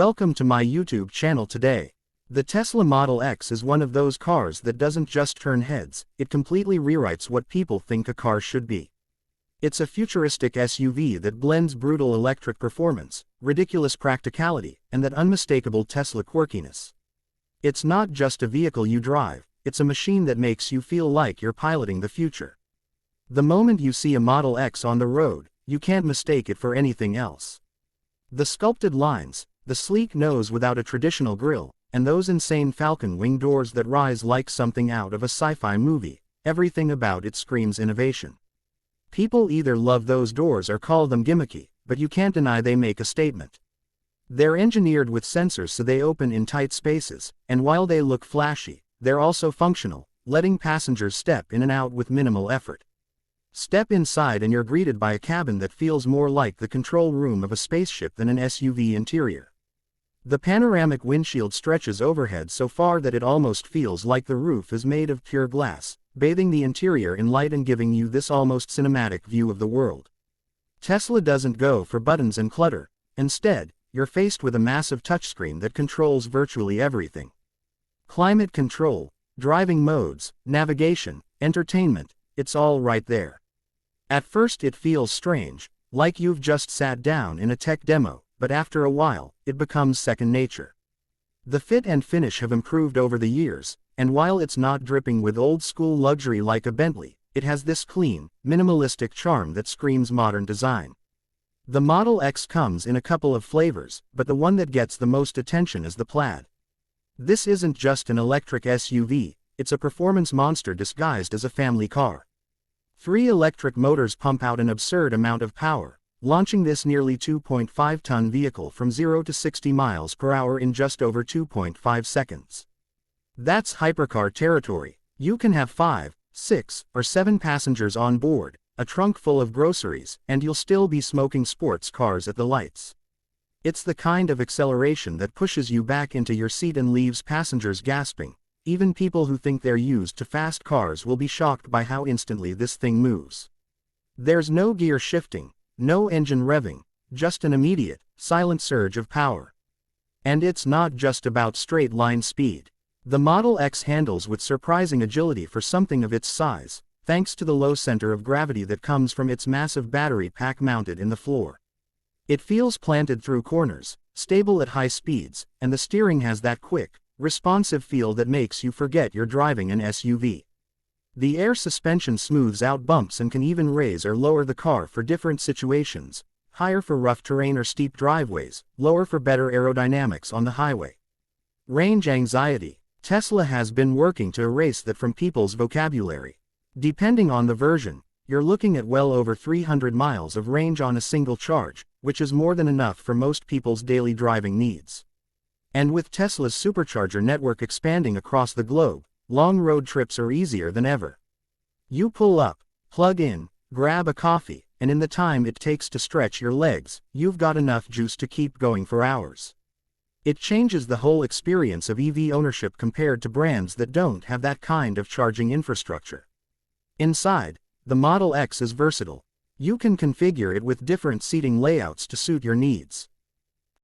Welcome to my YouTube channel today. The Tesla Model X is one of those cars that doesn't just turn heads, it completely rewrites what people think a car should be. It's a futuristic SUV that blends brutal electric performance, ridiculous practicality, and that unmistakable Tesla quirkiness. It's not just a vehicle you drive, it's a machine that makes you feel like you're piloting the future. The moment you see a Model X on the road, you can't mistake it for anything else. The sculpted lines, the sleek nose without a traditional grille, and those insane falcon wing doors that rise like something out of a sci-fi movie, everything about it screams innovation. People either love those doors or call them gimmicky, but you can't deny they make a statement. They're engineered with sensors so they open in tight spaces, and while they look flashy, they're also functional, letting passengers step in and out with minimal effort. Step inside and you're greeted by a cabin that feels more like the control room of a spaceship than an SUV interior. The panoramic windshield stretches overhead so far that it almost feels like the roof is made of pure glass, bathing the interior in light and giving you this almost cinematic view of the world. Tesla doesn't go for buttons and clutter. Instead, you're faced with a massive touchscreen that controls virtually everything. Climate control, driving modes, navigation, entertainment, it's all right there. At first it feels strange, like you've just sat down in a tech demo, but after a while, it becomes second nature. The fit and finish have improved over the years, and while it's not dripping with old-school luxury like a Bentley, it has this clean, minimalistic charm that screams modern design. The Model X comes in a couple of flavors, but the one that gets the most attention is the Plaid. This isn't just an electric SUV, it's a performance monster disguised as a family car. 3 electric motors pump out an absurd amount of power, launching this nearly 2.5-ton vehicle from 0 to 60 miles per hour in just over 2.5 seconds. That's hypercar territory. You can have 5, 6, or 7 passengers on board, a trunk full of groceries, and you'll still be smoking sports cars at the lights. It's the kind of acceleration that pushes you back into your seat and leaves passengers gasping. Even people who think they're used to fast cars will be shocked by how instantly this thing moves. There's no gear shifting, no engine revving, just an immediate, silent surge of power. And it's not just about straight-line speed. The Model X handles with surprising agility for something of its size, thanks to the low center of gravity that comes from its massive battery pack mounted in the floor. It feels planted through corners, stable at high speeds, and the steering has that quick, responsive feel that makes you forget you're driving an SUV. The air suspension smooths out bumps and can even raise or lower the car for different situations, higher for rough terrain or steep driveways, lower for better aerodynamics on the highway. Range anxiety. Tesla has been working to erase that from people's vocabulary. Depending on the version, you're looking at well over 300 miles of range on a single charge, which is more than enough for most people's daily driving needs. And with Tesla's supercharger network expanding across the globe, long road trips are easier than ever. You pull up, plug in, grab a coffee, and in the time it takes to stretch your legs, you've got enough juice to keep going for hours. It changes the whole experience of EV ownership compared to brands that don't have that kind of charging infrastructure. Inside, the Model X is versatile. You can configure it with different seating layouts to suit your needs.